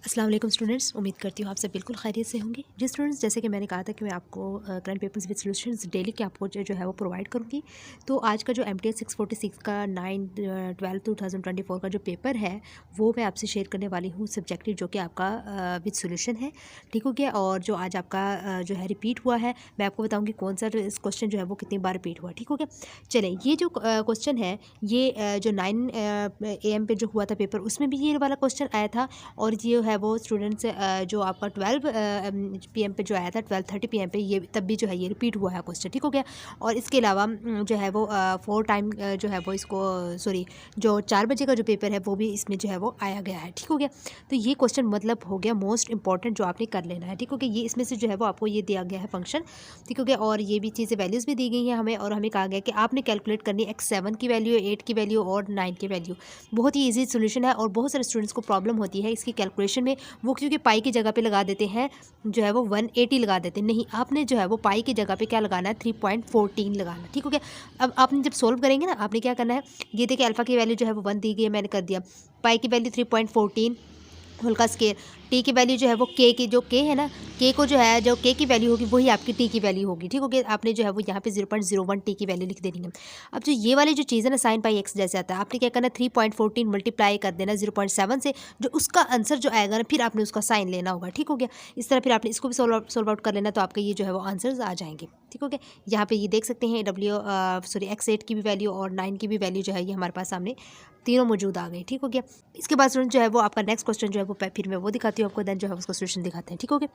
अस्सलाम वालेकुम स्टूडेंट्स, उम्मीद करती हूँ आप सब बिल्कुल खैरियत से होंगे। जी स्टूडेंट्स, जैसे कि मैंने कहा था कि मैं आपको current papers with solutions daily के आपको जो है वो प्रोवाइड करूँगी। तो आज का जो MTS 646 का 9/12/2024 का जो पेपर है वो मैं आपसे शेयर करने वाली हूँ, सब्जेक्टिव जो कि आपका विद सॉल्यूशन है। ठीक हो गया। और जो आज आपका जो है रिपीट हुआ है, मैं आपको बताऊँगी कौन सा क्वेश्चन जो है वो कितनी बार रिपीट हुआ। ठीक हो गया। चलें, ये जो क्वेश्चन है ये जो 9 AM पे जो हुआ था पेपर, उसमें भी ये वाला क्वेश्चन आया था। और ये है वो स्टूडेंट्स जो आपका 12 PM पे जो आया था, 12:30 PM पे, ये तब भी जो है ये रिपीट हुआ है क्वेश्चन। ठीक हो गया। और इसके अलावा जो है वो 4 टाइम जो है वो इसको सॉरी जो 4 बजे का जो पेपर है वो भी इसमें जो है वो आया गया है। ठीक हो गया। तो ये क्वेश्चन मतलब हो गया मोस्ट इंपॉर्टेंट जो आपने कर लेना है। ठीक हो गया। ये इसमें से जो है वो आपको ये दिया गया है फंक्शन। ठीक हो गया। और ये भी चीज़ें वैल्यूज़ भी दी गई हैं हमें, और हमें कहा गया कि आपने कैलकुलेट करनी है x7 की वैल्यू, 8 की वैल्यू और 9 की वैल्यू। बहुत ही ईजी सोल्यूशन है और बहुत सारे स्टूडेंट्स को प्रॉब्लम होती है इसकी कैलकुलेशन में। वो क्योंकि पाई की जगह पे लगा देते हैं जो है वो 180 लगा देते हैं। नहीं, आपने जो है वो पाई की जगह पे क्या लगाना है, 3.14 लगाना। ठीक हो गया। अब आपने जब सोल्व करेंगे ना, आपने क्या करना है, ये देखिए अल्फ़ा की वैल्यू जो है वो 1 दी गई है, मैंने कर दिया। पाई की वैल्यू 3.14 होल का स्केयर। टी की वैल्यू जो है वो के की जो के है ना, के को जो है जो के की वैल्यू होगी वही आपकी टी की वैल्यू होगी। ठीक हो गया। आपने जो है वो यहाँ पे 0.01 टी की वैल्यू लिख देनी है। अब जो ये वाली जो चीज़ है ना, साइन पाई एक्स जैसे आता है, आपने क्या करना है, 3.14 मल्टीप्लाई कर देना 0.7 से, जो उसका आंसर जो आएगा ना फिर आपने उसका साइन लेना होगा। ठीक हो गया। इस तरह फिर आपने इसको भी सोल्व आउट कर लेना, तो आपके ये जो है वो आंसर्स आ जाएंगे। ठीक हो गया। यहाँ पे ये देख सकते हैं x8 की भी वैल्यू और 9 की भी वैल्यू जो है ये हमारे पास सामने तीनों मौजूद आ गई। ठीक हो गया। इसके बाद स्टूडेंट जो है वो आपका नेक्स्ट क्वेश्चन जो है वो फिर मैं वो दिखाती हूँ आपको, देन जो है उसका सोल्यूशन दिखाते हैं। ठीक हो गया।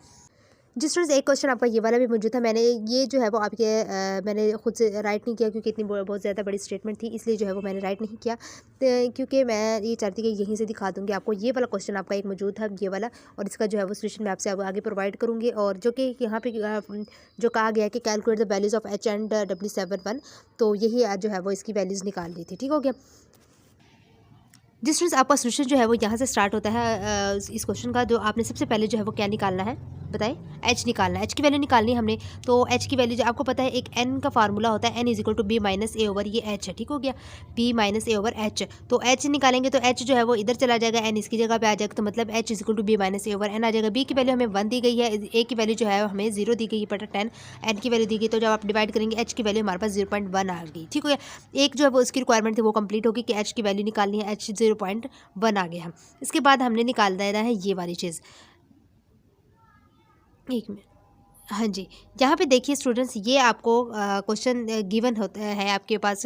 जिस स्टूडेंट्स एक क्वेश्चन आपका ये वाला भी मौजूद था, मैंने ये जो है वो आपके मैंने खुद से राइट नहीं किया क्योंकि इतनी बहुत ज़्यादा बड़ी स्टेटमेंट थी, इसलिए जो है वो मैंने राइट नहीं किया। तो क्योंकि मैं ये चाहती कि यहीं से दिखा दूँगी आपको। ये वाला क्वेश्चन आपका एक मौजूद था, ये वाला, और इसका जो है वो सोल्यूशन मैं आपसे आगे प्रोवाइड करूँगी। और जो कि यहाँ पे जो कहा गया है कि calculate the values of H and W71, तो यही आज जो है वो इसकी वैल्यूज़ निकाल ली थी। ठीक हो गया। जिस स्टूडेंट्स आपका सोल्यूशन जो है वो यहाँ से स्टार्ट होता है। इस क्वेश्चन का जो आपने सबसे पहले जो है वो क्या निकालना है, बताएं, एच निकालना है। एच की वैल्यू निकालनी है हमने। तो एच की वैल्यू जो आपको पता है, एक एन का फार्मूला होता है, N is equal to B minus A over ये एच है। ठीक हो गया। B minus A over H. तो एच निकालेंगे तो एच जो है वो इधर चला जाएगा, एन इसकी जगह पे आ जाएगा, तो मतलब H is equal to B minus A over N आ जाएगा। बी की वैल्यू हमें 1 दी गई है, ए की वैल्यू जो है हमें 0 दी गई है बटा 10, एन की वैल्यू दी गई। तो जब आप डिवाइड करेंगे एच की वैल्यू हमारे पास 0.1 आ गई। ठीक हो गया। एक जो है वो उसकी रिक्वायरमेंट थी वो कंप्लीट होगी कि एच की वैल्यू निकालनी है, एच 0.1 आ गया। इसके बाद हमने निकाल देना है ये वाली चीज़। एक मिनट। हाँ जी, यहाँ पे देखिए स्टूडेंट्स, ये आपको क्वेश्चन गिवन होता है आपके पास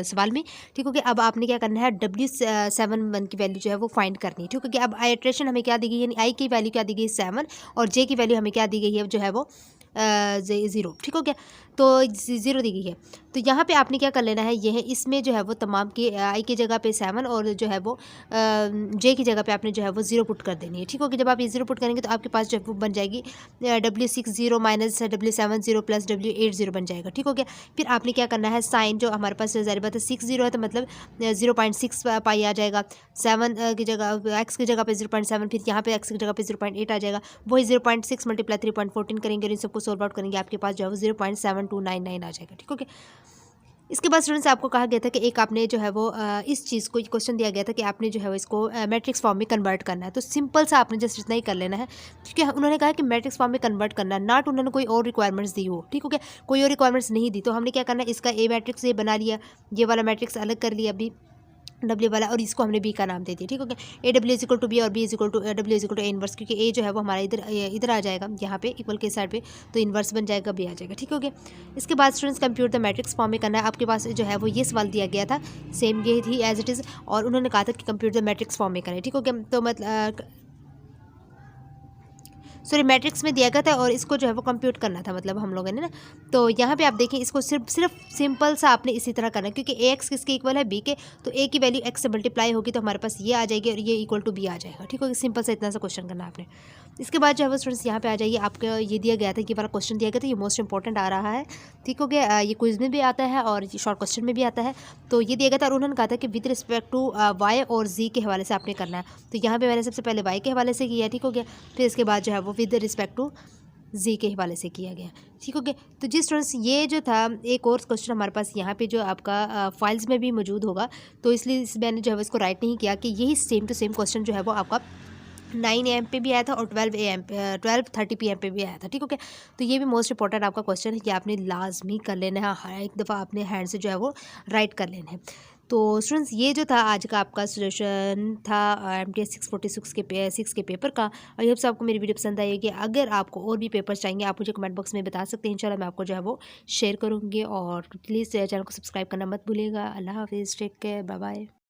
सवाल में। ठीक हो गया। अब आपने क्या करना है, W71 की वैल्यू जो है वो फाइंड करनी है। ठीक हो गया। अब आइट्रेशन हमें क्या दी गई है, यानी आई की वैल्यू क्या दी गई है 7, और जे की वैल्यू हमें क्या दी गई है जो है वो 0। ठीक हो गया। तो 0 दी गई है। तो यहाँ पे आपने क्या कर लेना है, ये है इसमें जो है वो तमाम की आई की जगह पे 7 और जो है वो जे की जगह पे आपने जो है वो 0 पुट कर देनी है। ठीक हो गया। जब आप ये 0 पुट करेंगे तो आपके पास जो है वो बन जाएगी W60 minus W70 plus W80 बन जाएगा। ठीक हो गया। फिर आपने क्या करना है, साइन जो हमारे पास ज़ाहिर बात है 60 है, तो मतलब 0.6 पाई आ जाएगा। 7 की जगह एक्स की जगह पे 0.7, फिर यहाँ पे एक्स की जगह पे 0.8 आ जाएगा। वही 0.6 मल्टीप्लाई 3.14 करेंगे और इन सबको सोल्व आउट करेंगे, आपके पास जो है वो 0.7299 आ जाएगा। ठीक हो गया। इसके बाद स्टूडेंट्स आपको कहा गया था कि एक आपने जो है वो इस चीज़ को क्वेश्चन दिया गया था कि आपने जो है वो इसको मैट्रिक्स फॉर्म में कन्वर्ट करना है। तो सिंपल सा आपने जस्ट इतना ही कर लेना है, क्योंकि उन्होंने कहा कि मैट्रिक्स फॉर्म में कन्वर्ट करना है, नॉट उन्होंने कोई और रिक्वायरमेंट्स दी हो। ठीक हो गया। कोई और रिक्वायरमेंट्स नहीं दी, तो हमने क्या करना है, इसका ए मैट्रिक्स ये बना लिया, ये वाला मैट्रिक्स अलग कर लिया अभी डब्ल्यू वाला, और इसको हमने बी का नाम दे दिया। ठीक हो गया। A W is equal to B और B is equal to W is equal to A inverse, क्योंकि ए जो है वो हमारा इधर आ जाएगा, यहाँ पे इक्वल के साइड पे, तो इनवर्स बन जाएगा, बी आ जाएगा। ठीक हो गया। इसके बाद students computer the matrix form में करना है। आपके पास जो है वो ये सवाल दिया गया था, सेम ये थी एज इट इज़, और उन्होंने कहा था कि कंप्यूटर द मैट्रिक्स फॉर्म में करें। ठीक हो गया। तो मतलब सॉरी मैट्रिक्स में दिया गया था और इसको जो है वो कंप्यूट करना था, मतलब हम लोगों ने ना। तो यहाँ पे आप देखें, इसको सिर्फ सिंपल सा आपने इसी तरह करना है, क्योंकि ए एक्स किसके इक्वल है, बी के, तो ए की वैल्यू एक्स से मल्टीप्लाई होगी तो हमारे पास ये आ जाएगी और ये इक्वल टू बी आ जाएगा। ठीक होगा। सिंपल सा इतना सा क्वेश्चन करना है आपने। इसके बाद जो है वो स्टूडेंट्स यहाँ पे आ जाइए, आपको ये दिया गया था, ये वाला क्वेश्चन दिया गया था, ये मोस्ट इंपॉर्टेंट आ रहा है। ठीक हो गया। ये क्विज में भी आता है और शॉर्ट क्वेश्चन में भी आता है। तो ये दिया गया था और उन्होंने कहा था कि विद रिस्पेक्ट टू वाई और जी के हवाले से आपने करना है। तो यहाँ पे मैंने सबसे पहले वाई के हवाले से किया। ठीक हो गया। फिर इसके बाद जो है वो विद रिस्पेक्ट टू जी के हवाले से किया गया। ठीक हो गया। तो जी स्टूडेंट्स, ये जो था एक और क्वेश्चन हमारे पास यहाँ पे जो आपका फाइल्स में भी मौजूद होगा, तो इसलिए मैंने जो है इसको राइट नहीं किया कि यही सेम टू सेम क्वेश्चन जो है वो आपका 9 AM पे भी आया था और 12:30 PM पे भी आया था, ठीक, ओके। तो ये भी मोस्ट इंपॉर्टेंट आपका क्वेश्चन है कि आपने लाजमी कर लेना है, हर एक दफ़ा अपने हैंड से जो है वो राइट कर लेना है। तो स्टूडेंट्स, ये जो था आज का आपका सजेशन था MTS 6 के पेपर का। और ये आपको मेरी वीडियो पसंद आई है कि अगर आपको और भी पेपर्स चाहिए आप मुझे कमेंट बॉक्स में बता सकते हैं, इंशाल्लाह मैं आपको जो है वो शेयर करूँगी। और प्लीज़ चैनल को सब्सक्राइब करना मत भूलिएगा। अल्लाह हाफिज़, टेक केयर, बाय बाय।